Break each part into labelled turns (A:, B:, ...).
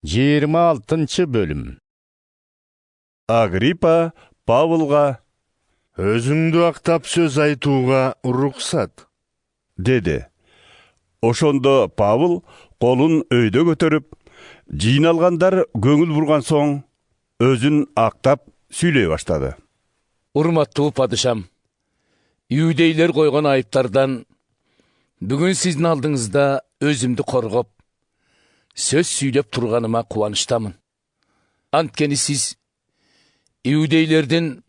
A: 26 bölüm.
B: Агриппа Павылға
C: «Өзіңді ақтап сөз айтуға рұқсат»,
B: деді. Ошондо Павыл қолын өйдө көтөрүп, жыйналгандар көңүл бурган соң, өзүн актап сүйлөй баштады.
D: Урматтуу падышам, иудейлер койгон айыптардан бүгүн сиздин алдыңызда өзүмдү коргоп, сөз сүйлөп турганыма кубанычтамын. Анткени сиз иудейлердин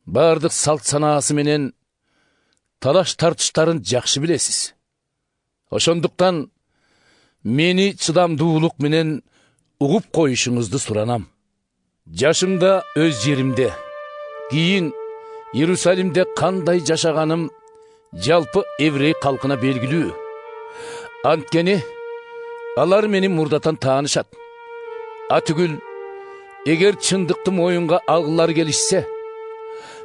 D: бардык салт санаасы менен талаш тартыштарын жакшы билесиз. Ошондуктан мени чыдамдуулук менен угуп коюшуңузду суранам. Жашымда өз жеримде, кийин Иерусалимде кандай жашаганым жалпы еврей калкына белгилүү. Анткени алар мени мурдатан таанышат. Атүгүл, эгер чындыкты моюнга алгылары келишсе,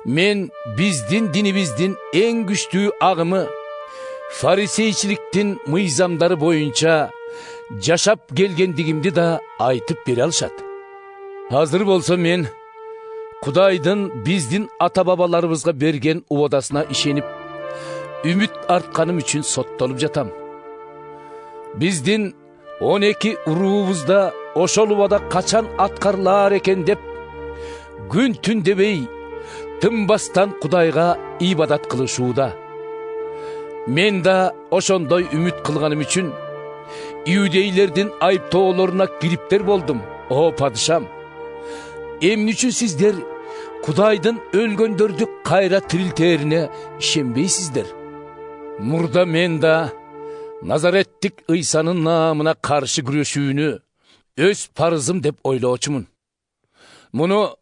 D: мен биздин динибиздин эң күчтүү агымы фарисейчиликтин мыйзамдары боюнча жашап келгендигимди да айтып бере алышат. Азыр болсо мен Кудайдын биздин ата-бабаларыбызга берген убадасына ишенип, үмүт артканым үчүн соттолуп жатам. Биздин 12 уруубузда ошол убада качан аткарылар экен деп, күн түн дебей, тынбастан Кудайга ибадат кылышууда. Мен да ошондой үмүт кылганым үчүн иудейлердин айыптоолоруна кириптер болдум. О падышам, эмне үчүн сиздер Кудайдын өлгөндөрдү кайра тирилтерине ишенбейсиздер? Мурда мен да Назареттик Ыйсанын наамына каршы күрөшүүнү өз парызым деп ойлоочумун. Муну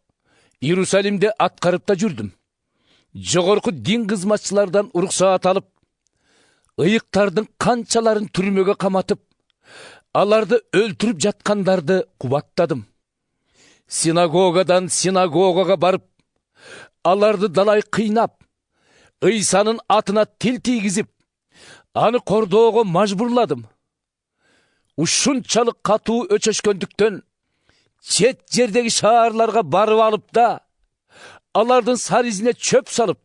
D: Иерусалимде аткарып да жүрдүм. Жогорку дин кызматчылардан уруксаат алып, ыйыктардын канчаларын түрмөгө каматып, аларды өлтүрүп жаткандарды кубаттадым. Синагогадан синагогага барып, аларды далай кыйнап, Ыйсанын атына тил тийгизип, аны кордоого мажбурладым. Ушунчалык катуу өчөшкөндүктөн чет жердеги шаарларга барып алып да, алардын саризине чөп салып,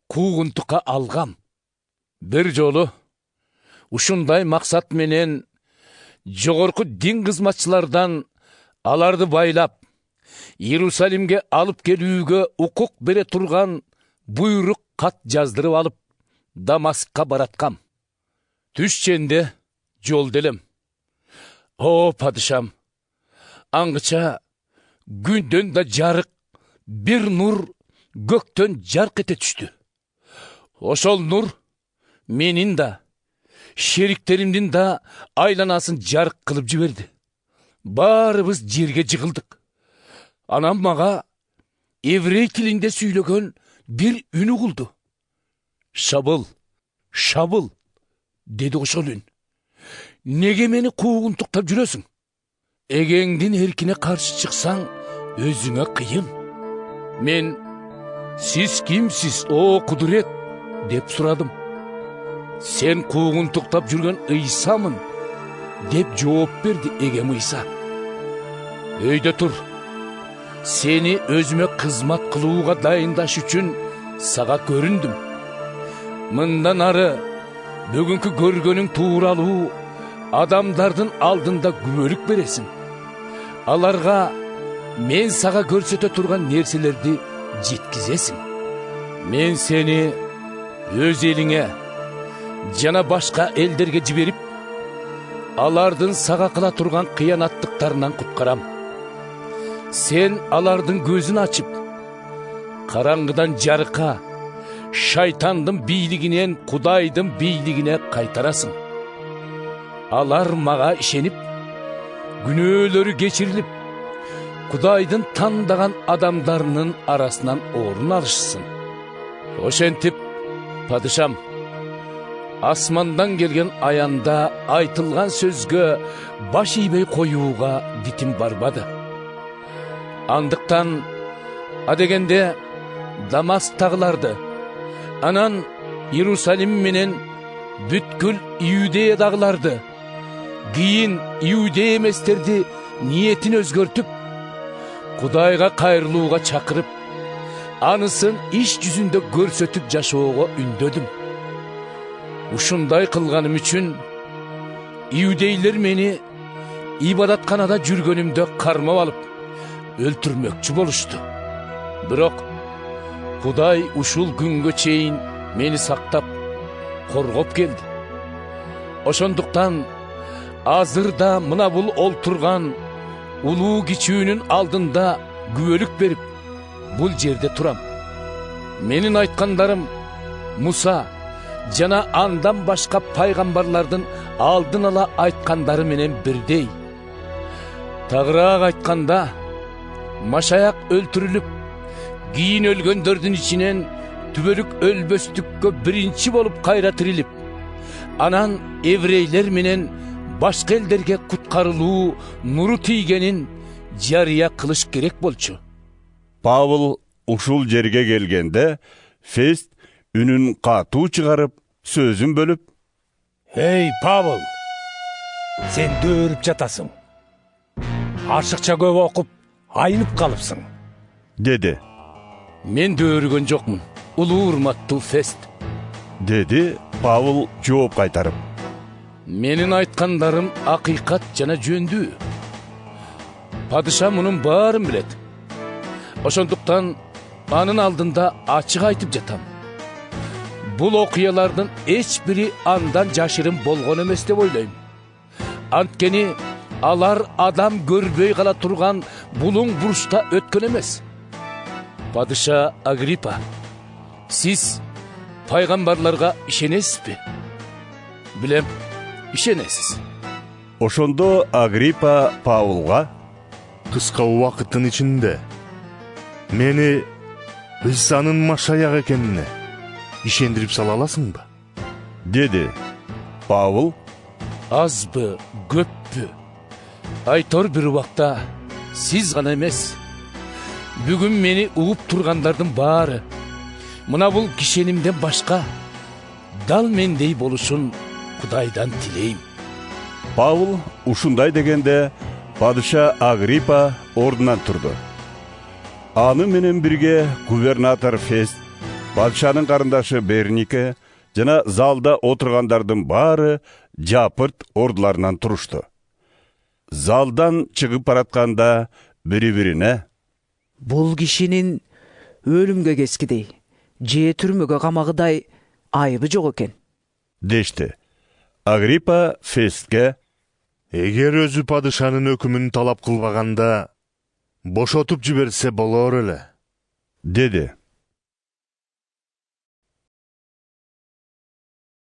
D: куугунтукка алгам. Бир жолу ушундай максат менен жогорку дин кызматчылардан аларды байлап, Иерусалимге алып келүүгө укук бере турган буйрук кат жаздырып алып, Дамаскка бараткам. Түшченде жол делем. О падышам, аңгыча күндөн да жарык бир нур көктөн жарк эте түштү. Ошол нур менин да, шериктеримдин да айланасын жарык кылып жиберди. Баарыбыз жерге жыгылдык. Анан мага еврей тилинде сүйлөгөн бир үн угулду. Шабыл, шабыл, деди ошол үн. Неге мени куугунтуктап жүрөсүң? Эгеңдин эркине каршы чыксаң, өзүңө кыйын. Мен, сиз кимсиз, о кудурет, деп сурадым. Сен куугунтуктап жүргөн Ыйсамын, деп жооп берди эгем Ыйса. Өйдө тур, сени өзүмө кызмат кылууга дайындаш үчүн сага көрүндүм. Мындан ары бүгүнкү көргөнүң тууралуу адамдардын алдында күбөлүк бересиң. Аларга мен сага көрсөтө турган нерселерди жеткизесиң. Мен сени өз элиңе жана башка элдерге жиберип, алардын сага кыла турган кыянаттыктарынан куткарам. Сен алардын көзүн ачып, караңгыдан жарыкка, шайтандын бийлигинен Кудайдын бийлигине кайтарасың. Алар мага ишенип, күнөөлөрү кечирилип, Кудайдын тандаган адамдарынын арасынан орун алышсын. Ошентип, падышам, асмандан келген аянда айтылган сөзгө баш ийбей коюуга дитим барбады. Андыктан адегенде Дамасктагыларды, анан Иерусалим менен бүткүл Иудеядагыларды, кийин иудей эместерди niyetini özgörtüp, Kudayga kayırlууга çakırıp, anısın iş yüzünde görsötüp jaşooga ündödüm. Uşunday kılganım üçün, İyudeyler meni ibadatkanada jürgönümde karmap alıp, öldürmökçü boluştu. Biroq, Kuday uşul güngө çeyin meni saktap, korgop geldi. Oşonduktan, azırda mına bul olturgan, uluu kiçüğünün aldında güvölük berip, bul jerde turam. Menin aytkanlarım Musa, jana andan başka paygambarlardın aldın ala aytkanları menen birdey. Tağıraaq aytkanda, maşayak öldürülüp, giyin ölgöndördün içinen tübölük ölböstükkö birinci bolup kayra tirilip, anan evreyler menen başka elderge kutkarıluu nuru tiygenin jariya kılış gerek bolçu.
B: Павыл ушул жерге келгенде Фест үнүн катуу чыгарып, сөзүн бөлүп:
A: Ey Павыл, sen döөрүп жатасың. Ашыкча көп окуп, айнып калыпсың.
B: деди.
D: Men döörgön jokмун, улуу урматтуу Фест.
B: Деди Павыл жооп кайтарып.
D: Менин айткандарым акыйкат жана жөндүү. Падыша мунун баарын билет. Ошондуктан анын алдында ачык айтып жатам. Бул окуялардын эч бири андан жашырын болгон эмес деп ойлойм. Анткени алар адам көрбөй кала турган булуң бурушта өткөн эмес. Падыша Агриппа, сиз пайгамбарларга ишенесизби? Билем, ишенесиз.
B: Ошондо Агриппа Павылга:
C: Кыска убакыттын ичинде мени Исанын машаяк экенине ишендирип сала аласыңбы?
B: деди. Павыл:
D: Азбы, көппү? Айтор бир убакта сиз гана эмес. Бүгүн мени угуп тургандардын баары мына бул кишенимден башка дал мендей болушун Кудайдан тилейм.
B: Павыл ушундай дегенде падыша Агриппа ордунан турду. Аны менен бирге губернатор Фест, падышанын карындашы Бернике жана залда отургандардын баары жапырт ордуларынан турушту. Залдан чыгып баратканда бири-бирине:
E: Бул кишинин өлүмгө кескидей, же түрмөгө камагыдай айыбы жок экен
B: дешти. Агриппа Фестке:
C: Эгер өзү падышанын өкүмүн талап кылбаганда бошотуп жиберсе болор эле,
B: деди.